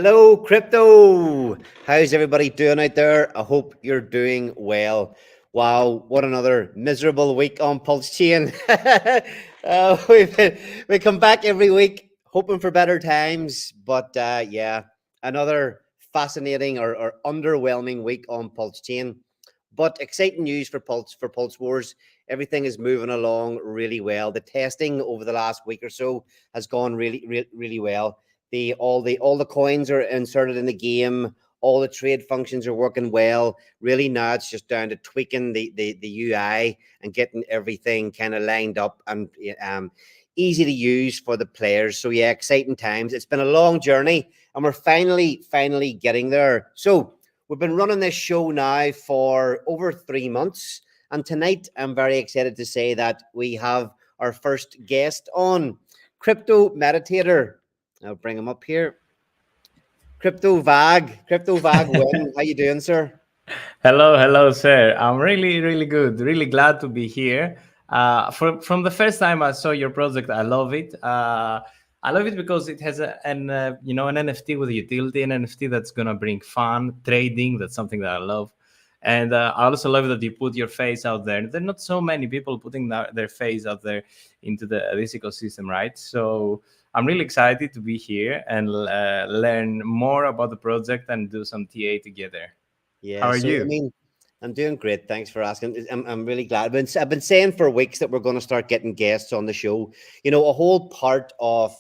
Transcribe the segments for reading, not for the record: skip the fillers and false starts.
Hello, crypto. How's everybody doing out there? I hope you're doing well. Wow, what another miserable week on Pulsechain. We come back every week hoping for better times, but yeah, another fascinating or underwhelming week on Pulsechain. But exciting news for Pulse Wars. Everything is moving along really well. The testing over the last week or so has gone really well. All the coins are inserted in the game. All the trade functions are working well. Really now it's just down to tweaking the UI and getting everything kind of lined up and easy to use for the players. So yeah, exciting times. It's been a long journey and we're finally getting there. So we've been running this show now for over 3 months. And tonight I'm very excited to say that we have our first guest on, Crypto Meditator. I'll bring him up here. Crypto Vag Win. How you doing, sir? Hello, sir. I'm really good. Really glad to be here. From the first time I saw your project, I love it. I love it because it has an NFT with utility, an NFT that's gonna bring fun, trading. That's something that I love, and I also love that you put your face out there. There are not so many people putting their face out there into this ecosystem, right? So I'm really excited to be here and learn more about the project and do some TA together. How Yeah, are so I you? mean, I'm doing great. Thanks for asking. I'm really glad. I've been saying for weeks that we're going to start getting guests on the show. A whole part of,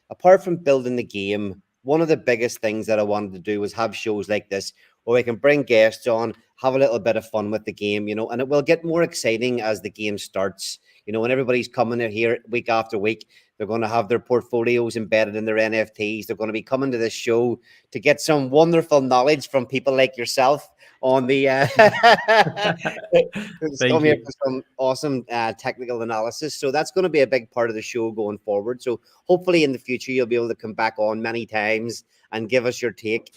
apart from building the game, one of the biggest things that I wanted to do was have shows like this where we can bring guests on, have a little bit of fun with the game, and it will get more exciting as the game starts. When everybody's coming in here week after week, they're going to have their portfolios embedded in their NFTs. They're going to be coming to this show to get some wonderful knowledge from people like yourself on the come Thank here you. for some awesome technical analysis. So that's going to be a big part of the show going forward. So hopefully in the future you'll be able to come back on many times and give us your take.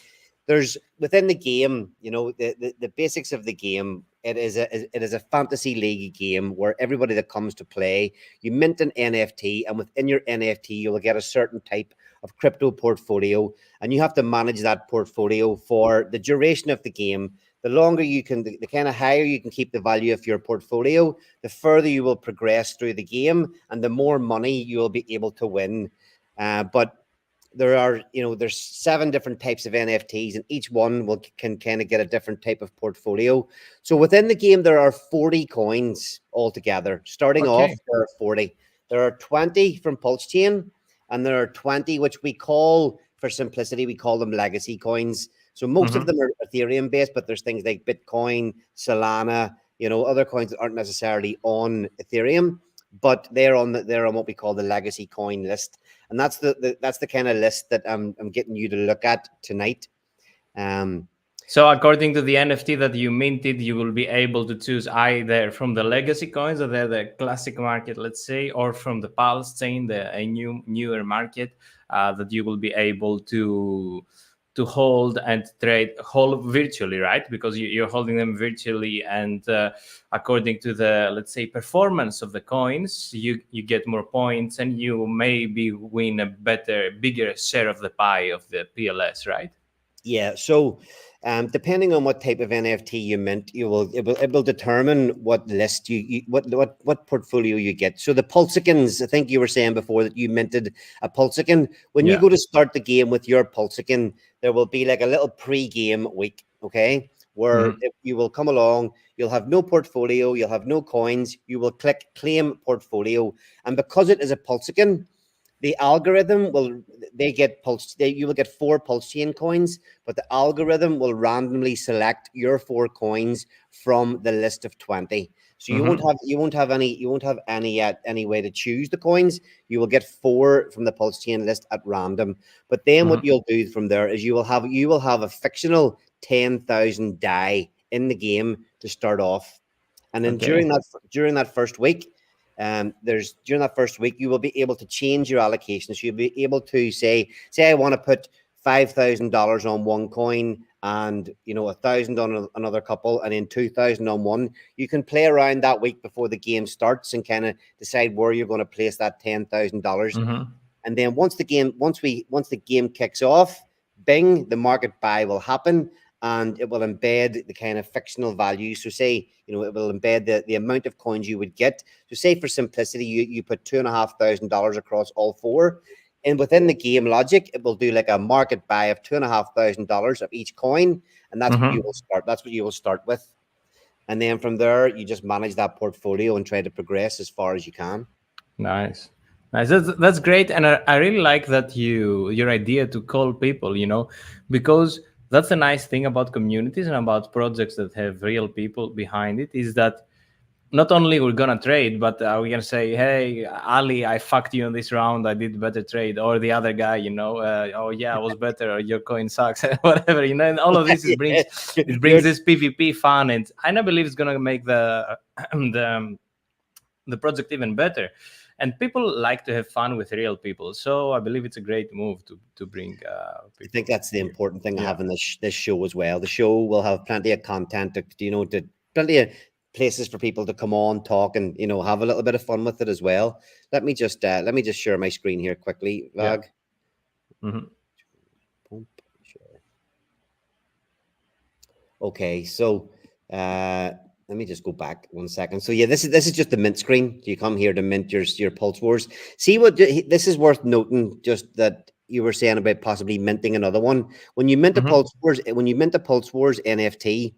There's within the game, the basics of the game. It is a fantasy league game where everybody that comes to play, you mint an NFT, and within your NFT you will get a certain type of crypto portfolio, and you have to manage that portfolio for the duration of the game. The longer you can, the kind of higher you can keep the value of your portfolio, the further you will progress through the game, and the more money you will be able to win. But there's 7 different types of NFTs, and each one can kind of get a different type of portfolio. So within the game, there are 40 coins altogether. Starting off, Okay. there are 40. There are 20 from Pulsechain, and there are 20 which we call, for simplicity, we call them legacy coins. So most of Hmm. them are Ethereum based, but there's things like Bitcoin, Solana, other coins that aren't necessarily on Ethereum, but they're on what we call the legacy coin list. And that's the kind of list that I'm getting you to look at tonight. Um, So according to the NFT that you minted, you will be able to choose either from the legacy coins, or the classic market, let's say, or from the Pulse chain, a newer market that you will be able to hold and hold virtually, right? Because you're holding them virtually, and according to the, let's say, performance of the coins, you get more points, and you maybe win a bigger share of the pie of the PLS, right? Yeah, so depending on what type of NFT you mint, it will determine what list what portfolio you get. So the Pulsicans, I think you were saying before that you minted a Pulsican. When you Yeah. go to start the game with your Pulsican, there will be like a little pre-game week, okay, where Hmm. you will come along, you'll have no portfolio, you'll have no coins, you will click claim portfolio, and because it is a Pulsican, the algorithm will you will get 4 pulse chain coins, but the algorithm will randomly select your 4 coins from the list of 20. So you won't Hmm. have any way to choose the coins. You will get 4 from the pulse chain list at random. But then what Hmm. you'll do from there is you will have a fictional 10,000 die in the game to start off. And then Okay. during that first week, during that first week, you will be able to change your allocation. So you'll be able to say I want to put $5,000 on one coin, and 1,000 on another couple, and then 2,000 on one. You can play around that week before the game starts and kind of decide where you're going to place that $10,000. Hmm. And then once the game kicks off, bing, the market buy will happen, and it will embed the kind of fictional value. So say, it will embed the amount of coins you would get. So say for simplicity, you put $2,500 across all four. And within the game logic, it will do like a market buy of $2,500 of each coin. And that's what you will start. That's what you will start with. And then from there, you just manage that portfolio and try to progress as far as you can. Nice. That's great, and I really like that your idea to call people, because that's the nice thing about communities and about projects that have real people behind it, is that not only we're gonna trade, but we're gonna say, "Hey, Ali, I fucked you in this round. I did better trade," or the other guy, "Oh yeah, I was better," or "Your coin sucks," whatever, And all of this brings this PvP fun, and I believe it's gonna make the the project even better. And people like to have fun with real people, so I believe it's a great move to bring people. I think that's the important thing of having this show as well. The show will have plenty of content, plenty of places for people to come on, talk, and have a little bit of fun with it as well. Let me just share my screen here quickly, Vag. Okay, so let me just go back 1 second. So yeah, this is just the mint screen. You come here to mint your Pulse Wars. See what this is worth noting, just that you were saying about possibly minting another one. When you mint a Pulse Wars, NFT,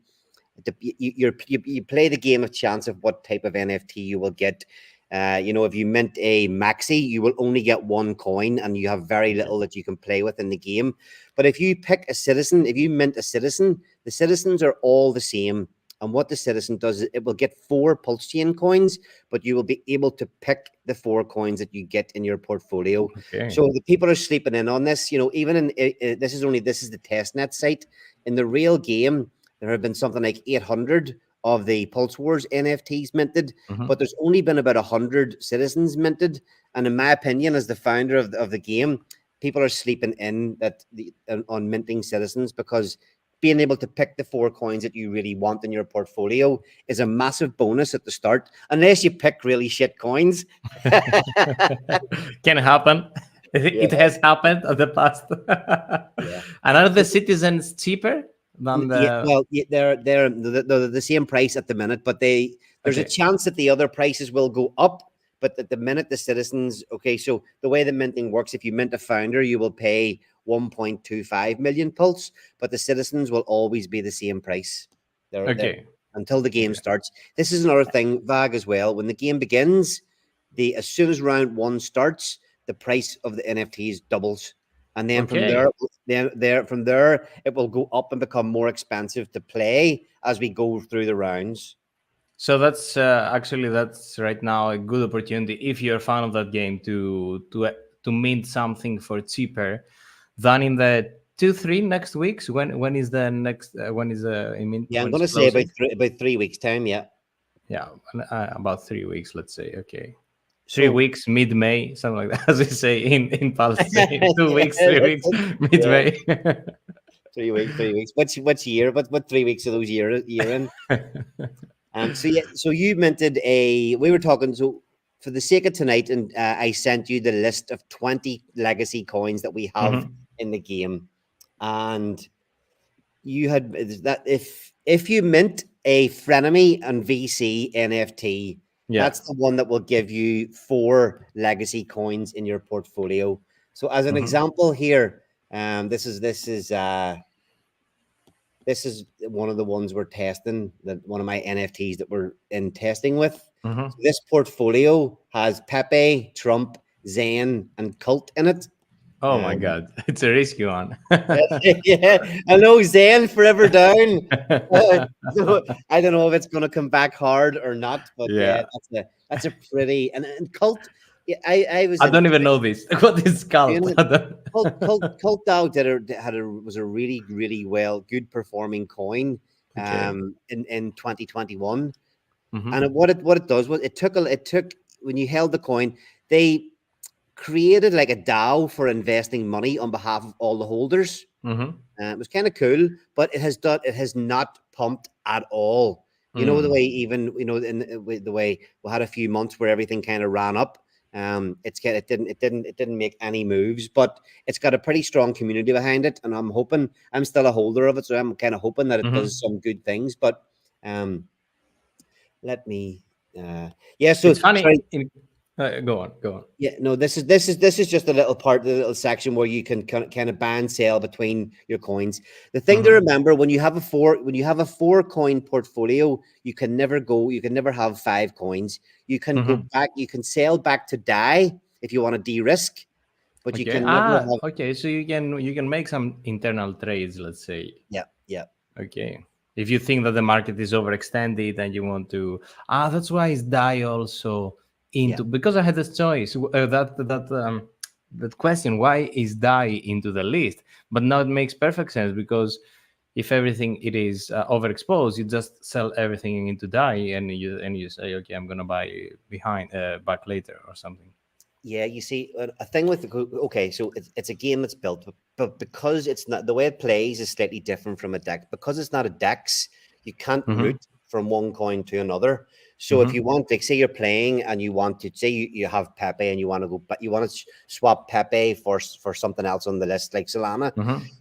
you play the game of chance of what type of NFT you will get. If you mint a maxi, you will only get one coin, and you have very little that you can play with in the game. But if you pick a citizen, if you mint a citizen, the citizens are all the same. And what the citizen does is it will get 4 Pulsechain coins, but you will be able to pick the 4 coins that you get in your portfolio. Okay. So the people are sleeping in on this. Even in this is the testnet site. In the real game, there have been something like 800 of the Pulse Wars NFTs minted, but there's only been about 100 citizens minted. And in my opinion, as the founder of the game, people are sleeping in on minting citizens, because being able to pick the 4 coins that you really want in your portfolio is a massive bonus at the start, unless you pick really shit coins. Can happen. It has happened in the past. And are the citizens cheaper than the? They're the same price at the minute, but there's a chance that the other prices will go up. But at the minute, the citizens, so the way the minting works, if you mint a founder, you will pay 1.25 million Pulse, but the citizens will always be the same price. Until the game starts. This is another thing, Vag, as well. When the game begins, as soon as round 1 starts, the price of the NFTs doubles. And then from there, it will go up and become more expensive to play as we go through the rounds. So that's that's right now a good opportunity, if you're a fan of that game, to mint something for cheaper than in the 2-3 next weeks. When is the next? When is the mint? Yeah, I'm going to say about 3 weeks time. Yeah, about 3 weeks. Let's say 3 weeks, mid-May, something like that, as we say in Pulsechain. 2 weeks, 3 weeks, mid-May. 3 weeks. What's year? What 3 weeks of those year in? So you minted we were talking, so for the sake of tonight, and I sent you the list of 20 legacy coins that we have in the game. And you had that if you mint a Frenemy and VC NFT, that's the one that will give you 4 legacy coins in your portfolio. So as an example here, this is one of the ones we're testing, one of my NFTs that we're in testing with. So this portfolio has Pepe, Trump, Zen, and Cult in it. Oh my God, it's a risky one. Yeah, I know, Zen forever down. So I don't know if it's going to come back hard or not, but that's a pretty and Cult. Yeah, I don't even know this. What is Cult? Cult DAO was a really, really good performing coin in 2021. And what it does was it took when you held the coin, they created like a DAO for investing money on behalf of all the holders. It was kind of cool, but it has not pumped at all. The way, even in the way we had a few months where everything kind of ran up. It didn't make any moves, but it's got a pretty strong community behind it, and I'm still a holder of it, so I'm kind of hoping that it does some good things. But let me yeah. So It's funny. sorry. Go on. Yeah, no, this is just a little part, the little section where you can kind of buy and sell between your coins. The thing to remember when you have a 4 coin portfolio, you can never have 5 coins. You can go back, you can sell back to DAI if you want to de-risk, but you can never have. Okay, so you can make some internal trades, let's say. Yeah. Okay. If you think that the market is overextended and you want to, that's why it's DAI also into, because I had this choice, that question, why is DAI into the list? But now it makes perfect sense, because if everything it is overexposed, you just sell everything into DAI and you say, okay, I'm gonna buy back later or something. Yeah, you see, a thing with so it's a game that's built, but because it's not, the way it plays is slightly different from a deck. Because it's not a DEX, you can't route from one coin to another. So if you want, like, say you're playing and you want to say you have Pepe and you want to go, but you want to swap Pepe for something else on the list, like Solana,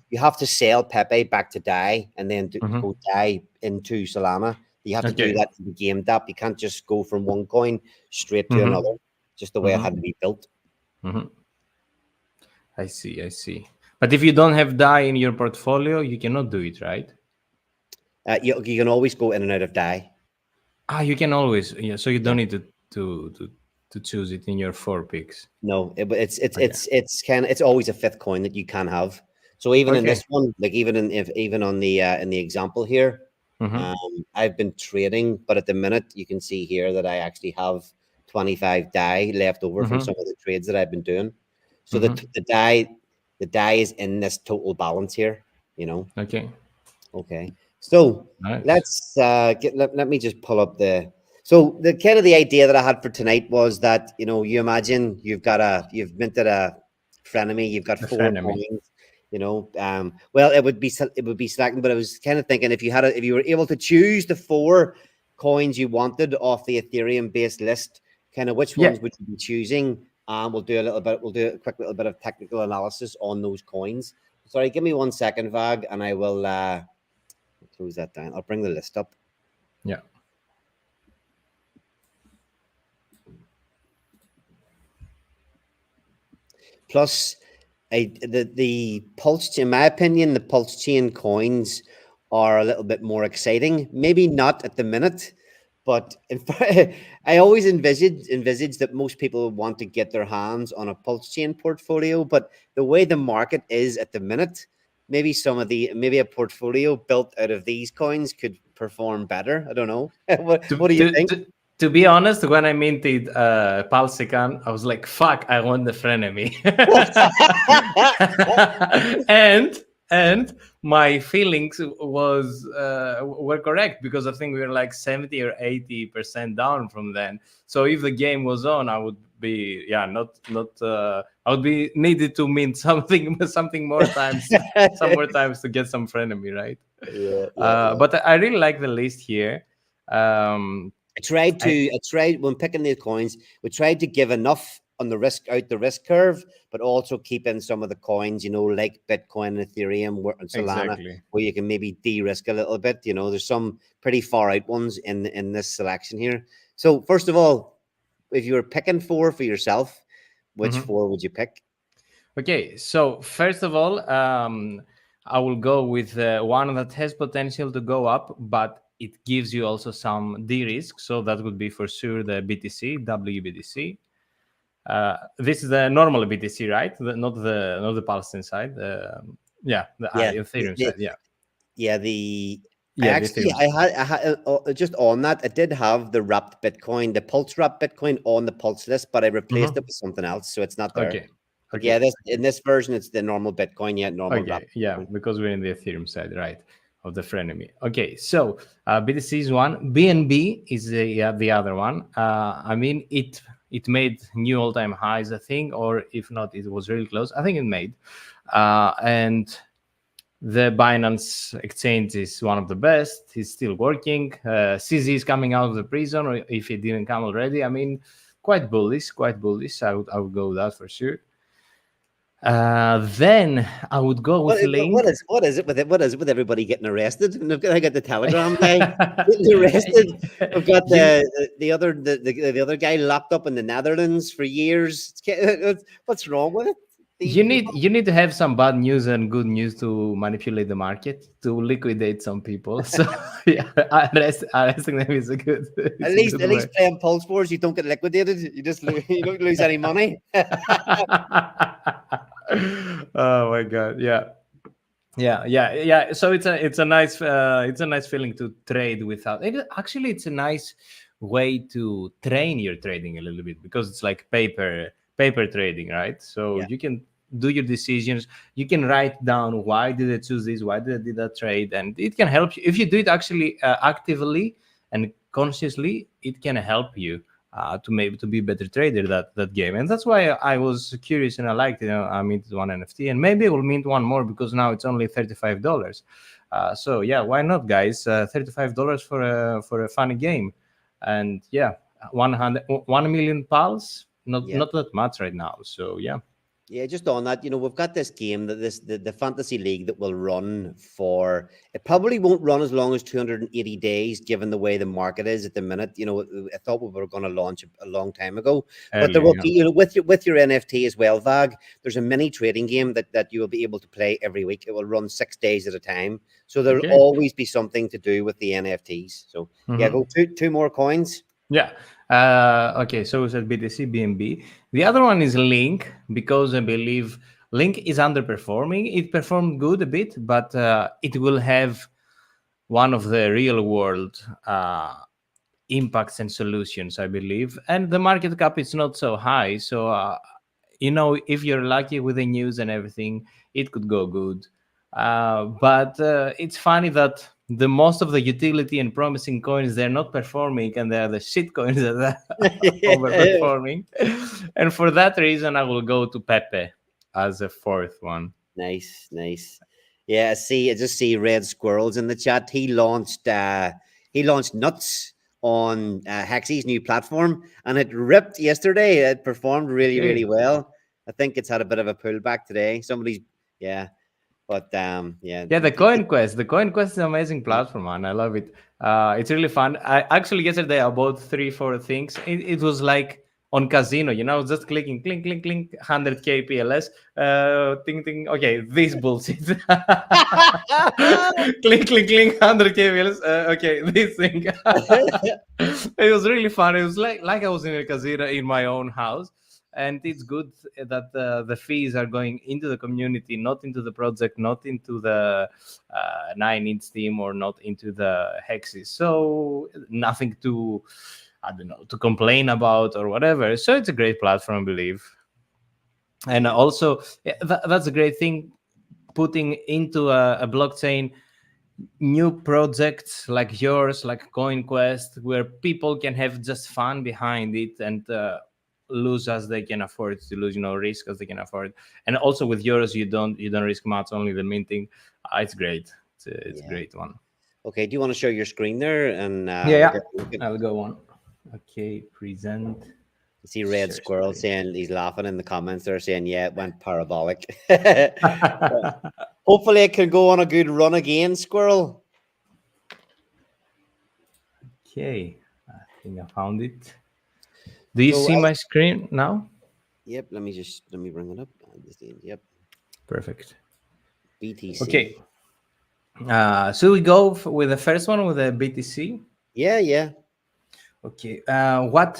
you have to sell Pepe back to DAI and then go DAI into Solana. You have to do that in the game app. You can't just go from one coin straight to another. Just the way it had to be built. I see. But if you don't have DAI in your portfolio, you cannot do it, right? You can always go in and out of DAI. You can always, so you don't need to choose it in your 4 picks. No, it's always a 5th coin that you can have. So even in this one, like even on the example here, I've been trading, but at the minute you can see here that I actually have 25 DAI left over from some of the trades that I've been doing. So the DAI is in this total balance here, Okay. So nice. Let me just pull up so the kind of the idea that I had for tonight was that, you imagine you've minted a frenemy, you've got 4 coins, well, it would be selecting, but I was kind of thinking if you were able to choose the 4 coins you wanted off the Ethereum based list, kind of which ones would you be choosing? We'll do a quick little bit of technical analysis on those coins. Sorry, give me 1 second, Vag, and I will close that down. I'll bring the list up. Yeah. Plus, the Pulsechain, in my opinion, the Pulsechain coins are a little bit more exciting. Maybe not at the minute, but I always envisage that most people want to get their hands on a Pulsechain portfolio. But the way the market is at the minute, maybe a portfolio built out of these coins could perform better. I don't know. What do you think? To be honest, when I minted Pulsechain, I was like, "Fuck! I want the frenemy," and my feelings were correct, because I think we were like 70 or 80% down from then. So if the game was on, I would be I would be needed to mint something more times, some more times to get some frenemy, right? Yeah. But I really like the list here. I tried when picking the coins, we tried to give enough on the risk curve, but also keep in some of the coins, like Bitcoin and Ethereum and Solana, where you can maybe de-risk a little bit. There's some pretty far out ones in this selection here. So first of all, if you were picking 4 for yourself, which 4 would you pick? Okay, so first of all, I will go with one that has potential to go up, but it gives you also some de-risk. So that would be for sure the BTC, WBTC. This is the normal BTC, right? Not the Pulsechain side. The Ethereum side. I had just on that. I did have the wrapped Bitcoin, the Pulse wrapped Bitcoin on the Pulse list, but I replaced it with something else, so it's not there. Okay. Yeah, in this version, it's the normal Bitcoin. Because we're in the Ethereum side, right, of the frenemy. Okay, so BTC is one. BNB is the other one. I mean, it made new all-time highs, I think, or if not, it was really close. I think it made. And the Binance exchange is one of the best. It's still working. CZ is coming out of the prison, or if it didn't come already. I mean, quite bullish, quite bullish. I would go with that for sure. Then I would go with What Link. is what is it with everybody getting arrested? And I got the Telegram guy getting arrested. We've got you the other guy locked up in the Netherlands for years. What's wrong with it? you The, need you need to have some bad news and good news to manipulate the market to liquidate some people. So yeah, arresting them is a good at it's a good least way. playing Pulse Wars, you don't get liquidated. You just you don't lose any money. Oh my god, yeah. Yeah. So it's a nice feeling to trade without. Actually, it's a nice way to train your trading a little bit because it's like paper trading, right? So Yeah, you can do your decisions. You can write down why did I choose this, why did I do that trade, and it can help you if you do it actually actively and consciously. It can help you to maybe to be a better trader that game. And that's why I was curious and I liked it. I minted one NFT and maybe I will mint one more because now it's only $35. So yeah, why not, guys? $35 for a funny game. And yeah, 1 million pals, not yeah. not that much right now. So yeah. Yeah, just on that, we've got this game that the fantasy league that will run for, it probably won't run as long as 280 days, given the way the market is at the minute. I thought we were going to launch a long time ago, but there Earlier, will yeah. be, with your NFT as well, Vag. There's a mini trading game that you will be able to play every week. It will run 6 days at a time, so there'll Okay. always be something to do with the NFTs. So yeah, Mhm. go two more coins. Yeah. Okay. So we said BTC, BNB. The other one is Link because I believe Link is underperforming. It performed good a bit, but it will have one of the real world impacts and solutions, I believe. And the market cap is not so high. So, if you're lucky with the news and everything, it could go good. But it's funny that the most of the utility and promising coins, they're not performing and they're the shit coins that are overperforming. And for that reason, I will go to Pepe as a fourth one. Nice, nice. Yeah, I just see Red Squirrels in the chat. He launched Nuts on Hexy's new platform, and it ripped yesterday. It performed really, really Okay. well. I think it's had a bit of a pullback today. Yeah, but yeah, Yeah, The Coin Quest is an amazing platform, man. I love it. It's really fun. I actually yesterday I bought 3, 4 things. It was like on casino, just clicking, clink, clink, clink, 100k PLS, ting, ting. Okay, this bullshit. Clink, clink, clink, 100k PLS. Okay, this thing. It was really fun. It was like I was in a casino in my own house, and it's good that the fees are going into the community, not into the project, not into the 9 inch team, or not into the hexes. So nothing to, I don't know, to complain about or whatever. So it's a great platform, I believe. And yeah, also, that's a great thing, putting into a blockchain new projects like yours, like CoinQuest, where people can have just fun behind it and lose as they can afford to lose, risk as they can afford. And also with yours, you don't risk much, only the minting. It's great. It's a yeah. great one. Okay, do you want to share your screen there and Yeah, look yeah. at I'll go on. Okay, present. see Red Share Squirrel screen. saying he's laughing in the comments. They're saying, yeah, it went parabolic. Hopefully, it can go on a good run again, Squirrel. Okay, I think I found it. Do you So, see my screen now? yep. Let me bring it up. Yep. Perfect. Okay. BTC. So we go with the first one with the BTC. Yeah, yeah. Okay. What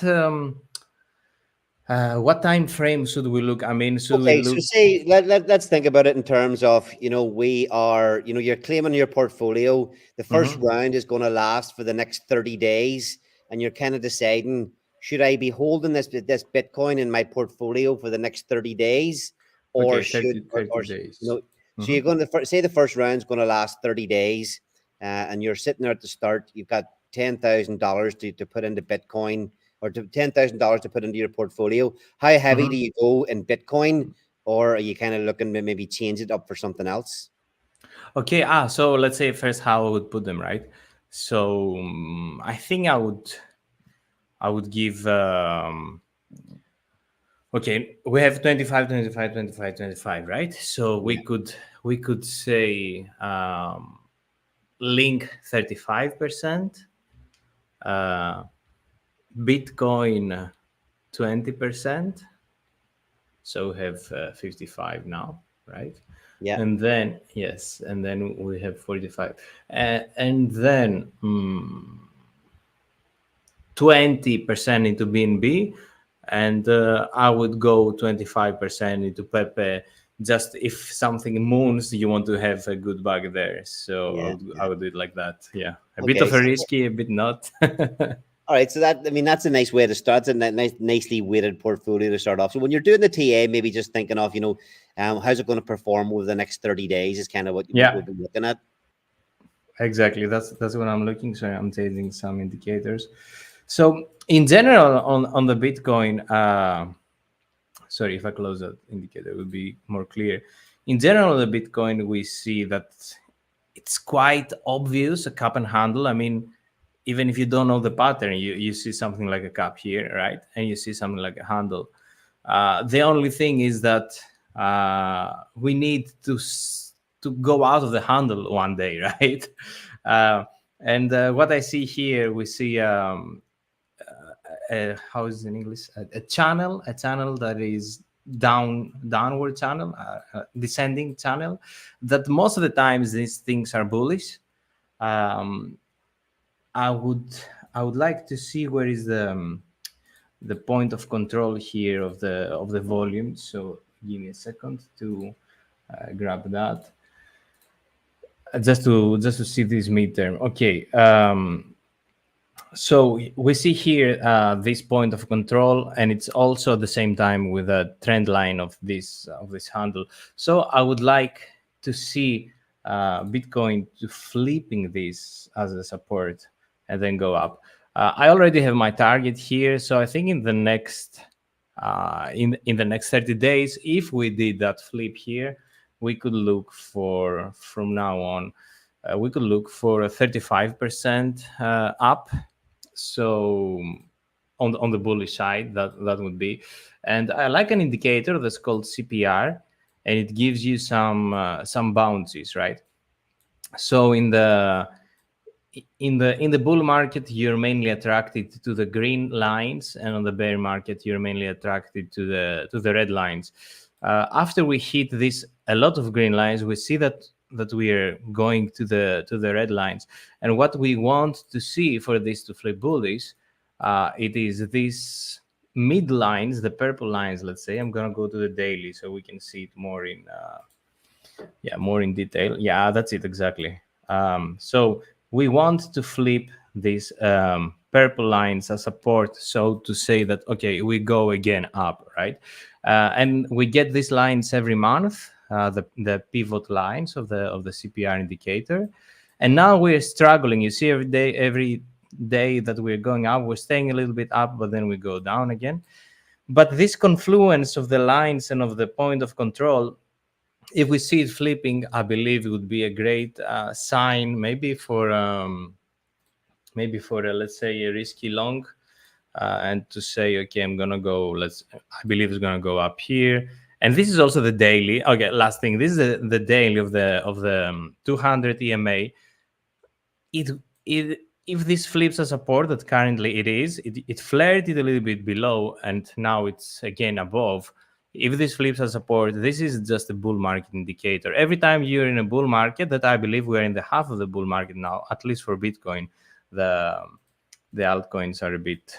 time frame should we look? I mean, should we Okay, so look? say let's think about it in terms of, we are, you're claiming your portfolio. The first Mhm. round is going to last for the next 30 days, and you're kind of deciding, should I be holding this Bitcoin in my portfolio for the next 30 days, or Okay, should 30, or, 30 or days. so you're Mhm. going to say the first round's going to last 30 days, and you're sitting there at the start. You've got $10,000 to put into Bitcoin, or to $10,000 to put into your portfolio. How heavy do Mhm. you go in Bitcoin, or are you kind of looking to maybe change it up for something else? Okay. So let's say first how I would put them, right? So I think I would give. Okay, we have 25, 25, 25, 25, right? So Yeah. we could say link 35%, uh, Bitcoin 20%. So we have 55 now, right? Yeah. And then yes, and then we have 45, and then 20% into BNB, and I would go 25% into Pepe. Just if something moons, you want to have a good bug there. So Yeah. I Yeah. would do it like that. Yeah, a bit Okay. of a So, risky, a bit not. all right. So that, I mean, that's a nice way to start. It's a nicely weighted portfolio to start off. So when you're doing the TA, maybe just thinking of, how's it going to perform over the next 30 days is kind of what Yeah, we'll be looking at. exactly. That's what I'm looking. So I'm taking some indicators. So in general, on the Bitcoin, sorry, if I close that indicator, it would be more clear. In general, the Bitcoin, we see that it's quite obvious a cup and handle. I mean, even if you don't know the pattern, you see something like a cup here, right? And you see something like a handle. The only thing is that we need to go out of the handle one day, right? Uh, and what I see here, we see how is it in English? A channel that is downward channel, descending channel. That most of the times these things are bullish. Um, I would I would like to see where is the point of control here of the volume. So give me a second to grab that. Just to see this midterm. Okay. So we see here this point of control, and it's also at the same time with a trend line of this handle. So I would like to see Bitcoin to flipping this as a support and then go up. I already have my target here, so I think in the next in the next 30 days, if we did that flip here, we could look for from now on. We could look for a 35% up, so on the bullish side, that would be. And I like an indicator that's called CPR, and it gives you some bounces, right? So in the bull market, you're mainly attracted to the green lines, and on the bear market, you're mainly attracted to the red lines. After we hit this a lot of green lines, we see that we are going to the red lines, and what we want to see for this to flip bullish, it is these mid lines, the purple lines. Let's say I'm gonna go to the daily so we can see it more in more in detail. Yeah, that's it exactly. So we want to flip these purple lines as support, so to say that okay, we go again up, right? And we get these lines every month, the pivot lines of the CPR indicator. And now we're struggling. You see, every day that we're going up, we're staying a little bit up, but then we go down again. But this confluence of the lines and of the point of control, if we see it flipping, I believe it would be a great sign, maybe for let's say a risky long, and to say, okay, I'm gonna go. I believe it's gonna go up here, and this is also the daily. Okay, last thing. This is the daily of the 200 EMA. It if this flips a support that currently it flared it a little bit below, and now it's again above. If this flips a support, this is just a bull market indicator. Every time you're in a bull market, that I believe we're in the half of the bull market now, at least for Bitcoin. The the altcoins are a bit,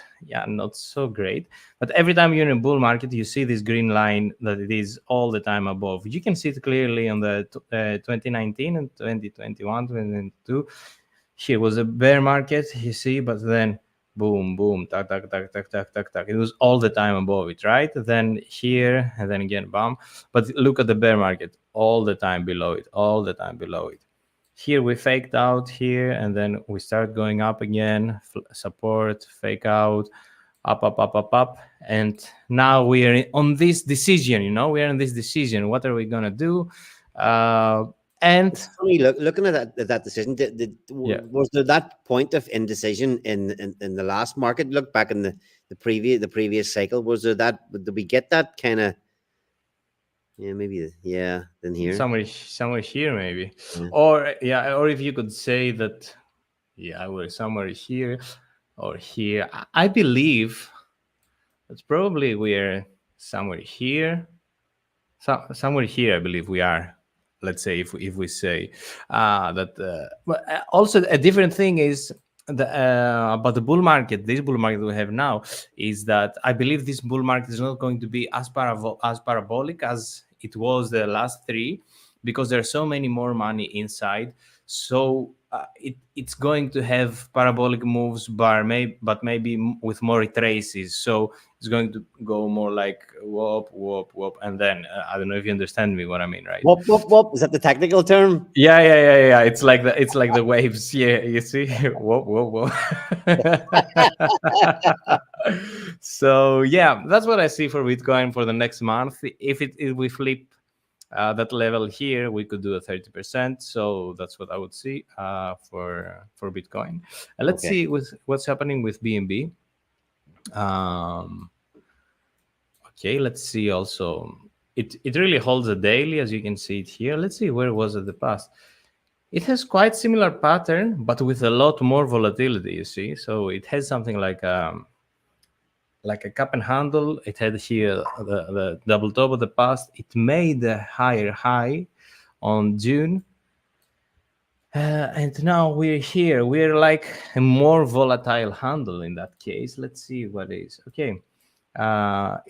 not so great. But every time you're in a bull market, you see this green line that it is all the time above. You can see it clearly on the 2019 and 2021, 2022. Here was a bear market, you see, but then boom, boom, tack, tack, tack, tack, tack, tack, tack. It was all the time above it, right? Then here, and then again, bam. But look at the bear market, all the time below it, all the time below it. Here we faked out here, and then we start going up again, support, fake out, up, up, up, up, up. And now we are on this decision, we are in this decision. What are we going to do? And It's funny looking at that decision. yeah, Was there that point of indecision in the last market? Look back in the previous cycle. Was there that? Did we get that kind of? Yeah, maybe. Yeah, then here. somewhere here maybe, Yeah. or yeah, or if you could say that, yeah, we're somewhere here or here. I believe that's probably we're somewhere here. Somewhere here, I believe we are. Let's say if we say that. But also a different thing is about the bull market. This bull market we have now is that I believe this bull market is not going to be as parabolic as it was the last three, because there's so many more money inside. So it's going to have parabolic moves, but maybe with more retraces. So it's going to go more like whoop, whoop, whoop, and then I don't know if you understand me what I mean, right? Whoop whoop whoop. Is that the technical term? Yeah. It's like the waves. Yeah, you see, whoop, whoop, whoop. So yeah, that's what I see for Bitcoin for the next month. If we flip that level here, we could do a 30%. So that's what I would see for Bitcoin. And let's Okay. see what's happening with BNB. Okay, let's see also. It really holds a daily, as you can see it here. Let's see where it was at the past. It has quite similar pattern, but with a lot more volatility, you see. So it has something like a cup and handle. It had here the double top of the past. It made a higher high on June. And now we're here. We're like a more volatile handle in that case. Let's see what is. Okay.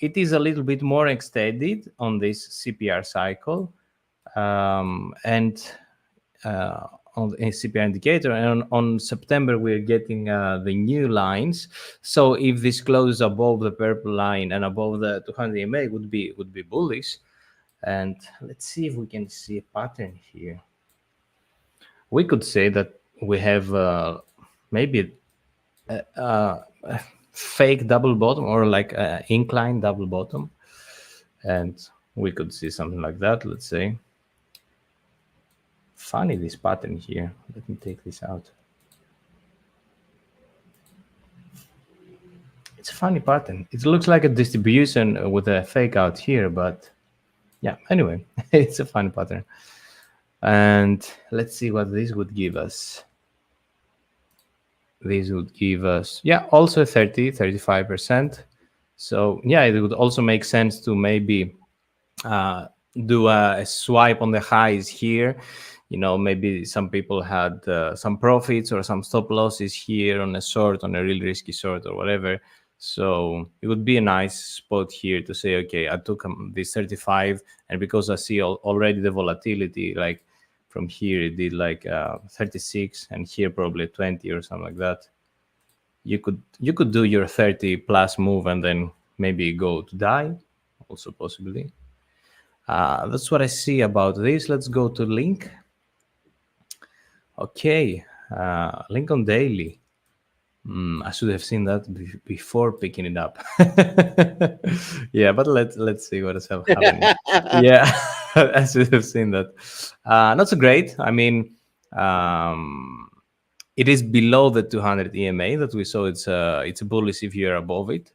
It is a little bit more extended on this CPR cycle. And on the CPR indicator, and on September we're getting the new lines. So if this closes above the purple line and above the 200 EMA, would be bullish. And let's see if we can see a pattern here. We could say that we have maybe a fake double bottom, or like an incline double bottom, and we could see something like that. Let's say. Funny, this pattern here. Let me take this out. It's a funny pattern. It looks like a distribution with a fake out here, but yeah, anyway, it's a funny pattern. And let's see what this would give us. This would give us, yeah, also 35%. So yeah, it would also make sense to maybe do a swipe on the highs here. You know, maybe some people had some profits or some stop losses here on a short, on a really risky short or whatever. So it would be a nice spot here to say, okay, I took this 35, and because I see already the volatility, like from here it did like 36, and here probably 20 or something like that. You could do your 30 plus move and then maybe go to die, also possibly. That's what I see about this. Let's go to link. Okay, link on daily. I should have seen that before picking it up. Yeah, but let's see what is happening. Yeah, I should have seen that. Not so great. I mean, it is below the 200 EMA that we saw. It's bullish if you're above it.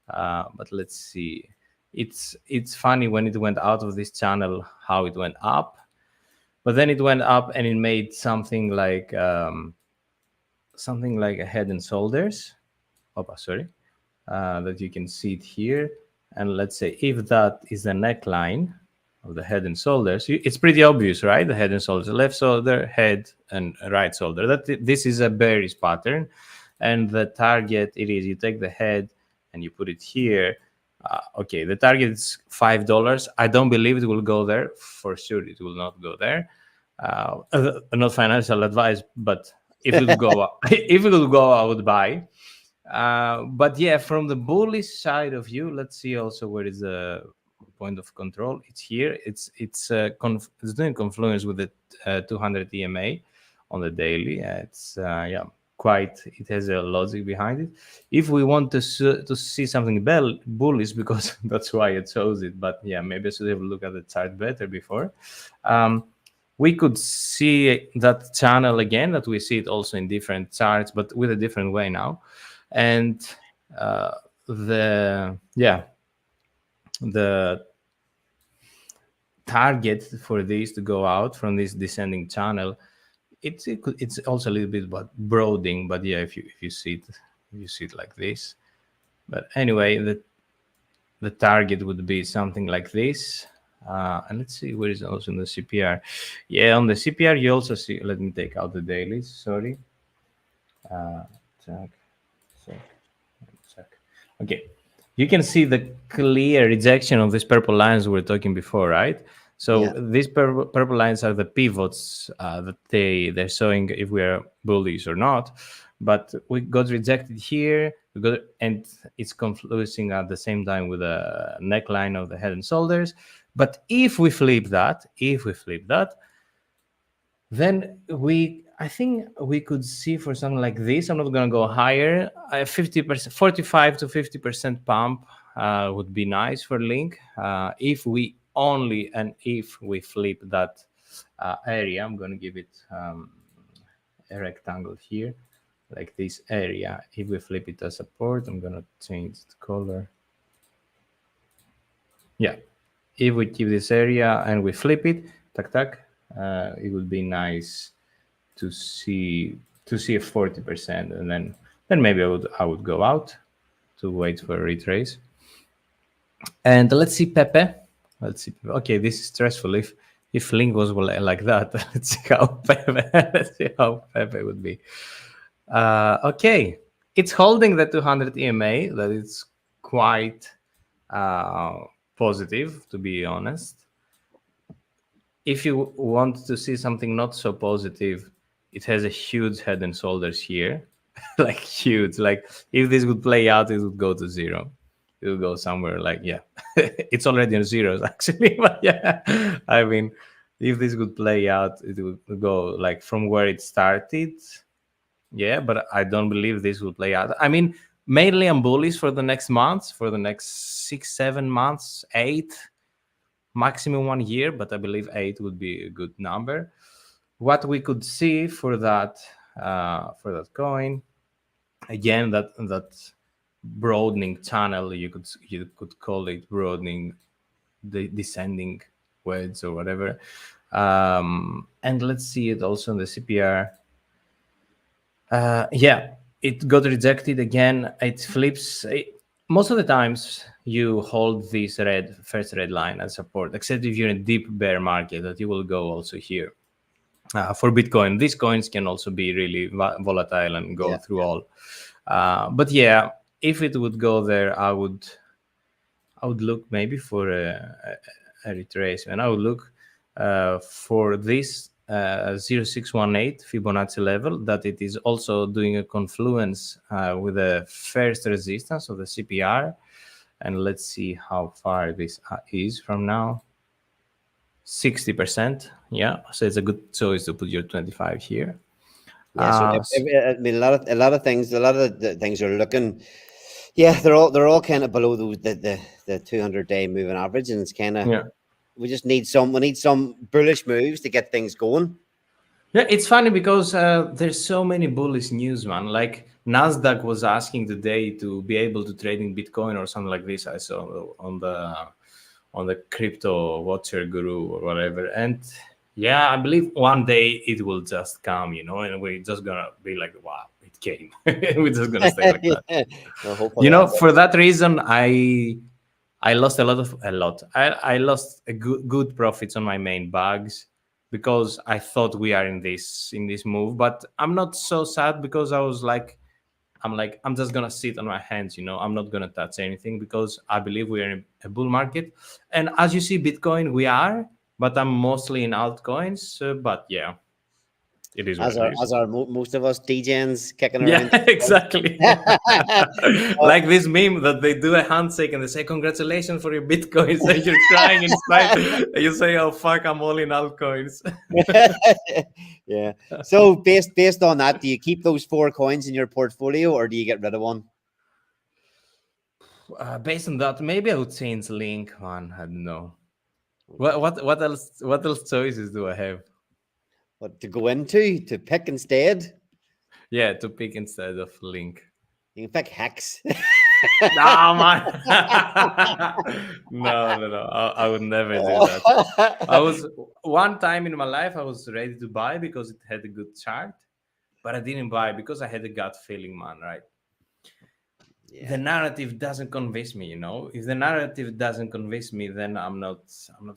But let's see. It's funny when it went out of this channel how it went up, but then it went up and it made something like a head and shoulders. Sorry, that you can see it here. And let's say if that is the neckline of the head and shoulders, it's pretty obvious, right? The head and shoulders, left shoulder, head, and right shoulder. This is a bearish pattern, and the target you take the head and you put it here. Okay, the target is $5. I don't believe it will go there. For sure, it will not go there. Not financial advice, but if it would go up, if it would go, I would buy. But yeah, from the bullish side of view, let's see also where is the point of control. It's here. It's doing confluence with the 200 EMA on the daily. It's it has a logic behind it. If we want to see something bullish, because that's why I chose it. But yeah, maybe I should have looked at the chart better before. we could see that channel again, that we see it also in different charts, but with a different way now. And the target for this to go out from this descending channel, it's also a little bit about broadening, but yeah, if you see it like this. But anyway, the target would be something like this. And let's see where is also in the CPR. Yeah, on the CPR you also see. Let me take out the dailies. Sorry. Check. Okay, you can see the clear rejection of these purple lines we were talking before, right? So Yeah. these purple lines are the pivots that they're showing if we are bullish or not. But we got rejected here, and it's confluencing at the same time with the neckline of the head and shoulders. But if we flip that, then I think we could see for something like this. I'm not going to go higher. 50%, 45 to 50% pump would be nice for Link. If we flip that area, I'm going to give it a rectangle here, like this area. If we flip it as support, I'm going to change the color. Yeah. If we keep this area and we flip it, it would be nice to see a 40%, and then maybe I would go out to wait for a retrace. And let's see Pepe. Okay, this is stressful. If Link was like that, let's see how Pepe would be. Okay, it's holding the 200 EMA. That is quite positive, to be honest. If you want to see something not so positive, it has a huge head and shoulders here. Like huge. Like if this would play out, it would go to zero. It will go somewhere like, yeah. It's already on zeros actually. But yeah, I mean, if this would play out, it would go like from where it started. Yeah, but I don't believe this will play out. I mean, mainly I'm bullish for the next months, for the next 6-7 months, 8, maximum 1 year, but I believe 8 would be a good number. What we could see for that coin, again, that broadening channel, you could call it broadening, the descending wedge or whatever. And let's see it also in the CPR. Yeah, it got rejected again. It flips. Most of the times you hold this first red line as support, except if you're in a deep bear market, that you will go also here. For Bitcoin, these coins can also be really volatile and go through all. But yeah, if it would go there, I would look maybe for a retracement. I would look for this 0618 Fibonacci level, that it is also doing a confluence with the first resistance of the CPR. And let's see how far this is from now. 60%. Yeah, so it's a good choice to put your 25 here. Yeah, so I mean, a lot of things are looking. Yeah, they're all kind of below the 200-day moving average, and it's kind of we just need some bullish moves to get things going. Yeah, it's funny because there's so many bullish news, man. Like Nasdaq was asking today to be able to trade in Bitcoin or something like this. I saw on the crypto watcher guru or whatever. And yeah, I believe one day it will just come, and we're just gonna be like, wow, it came. We're just gonna stay like that. Well, for that reason, I lost a lot. I lost a good profits on my main bags, because I thought we are in this move. But I'm not so sad, because I'm just gonna sit on my hands, I'm not gonna touch anything, because I believe we are in a bull market. And as you see, Bitcoin, we are, but I'm mostly in altcoins. But yeah, it is as are most of us DJs kicking around. Yeah, exactly. Like this meme that they do a handshake and they say, "Congratulations for your Bitcoins," and you're crying inside. And you say, "Oh fuck, I'm all in altcoins." Yeah. So based on that, do you keep those 4 coins in your portfolio, or do you get rid of one? Based on that, maybe I would change Link, man. I don't know. What else choices do I have? what to go into to pick instead? Yeah, to pick instead of link. You can pick Hex. No, man. No. I would never do that. I was one time in my life I was ready to buy because it had a good chart, but I didn't buy because I had a gut feeling, man. Right? Yeah. The narrative doesn't convince me. If the narrative doesn't convince me, then I'm not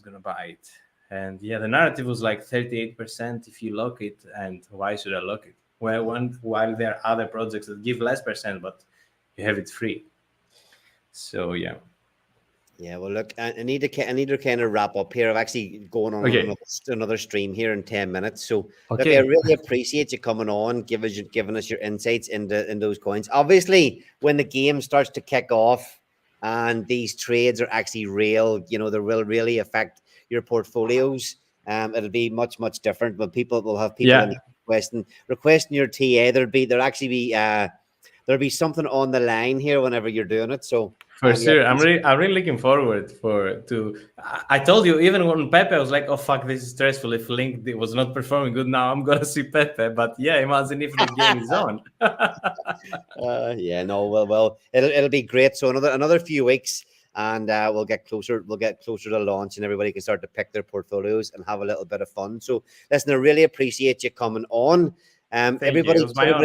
gonna buy it. And yeah, the narrative was like 38% if you lock it. And why should I lock it? While there are other projects that give less percent, but you have it free. So yeah. Yeah, well, look, I need to kind of wrap up here. I'm actually going on Okay. another stream here in 10 minutes. So, look, Okay. I really appreciate you coming on, giving us your insights into those coins. Obviously, when the game starts to kick off and these trades are actually real, they will really affect your portfolios. It'll be much, much different. But people will have people Yeah. requesting your TA. There'll be something on the line here whenever you're doing it. So. For Yeah, sure, I'm really looking forward to. I told you even when Pepe, I was like, "Oh fuck, this is stressful." If Link was not performing good, now I'm gonna see Pepe. But yeah, imagine if the game is on. Yeah, no, well, it'll be great. So another few weeks, and we'll get closer to launch, and everybody can start to pick their portfolios and have a little bit of fun. So listen, I really appreciate you coming on. Everybody, it was my honor.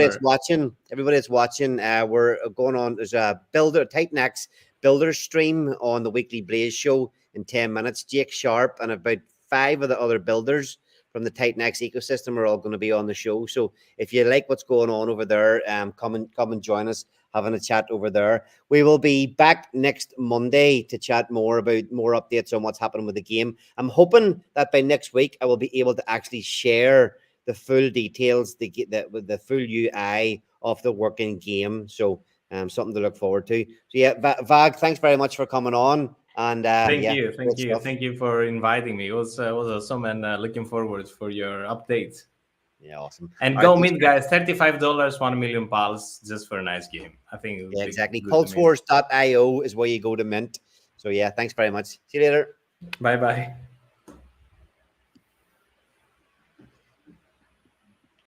Everybody that's watching, we're going on. There's a Titan X builder stream on the Weekly Blaze show in 10 minutes. Jake Sharp and about 5 of the other builders from the Titan X ecosystem are all going to be on the show. So if you like what's going on over there, come and join us, having a chat over there. We will be back next Monday to chat more about more updates on what's happening with the game. I'm hoping that by next week I will be able to actually share the full details, the full UI of the working game. So something to look forward to. So yeah, Vag, thanks very much for coming on. And thank great stuff. thank you for inviting me. It was awesome, and looking forward for your updates. Yeah, awesome. And all go right, mint, guys. $35, 1 million pals, just for a nice game. I think it yeah, exactly. good to mint. Pulsewars.io is where you go to mint. So yeah, thanks very much. See you later. Bye.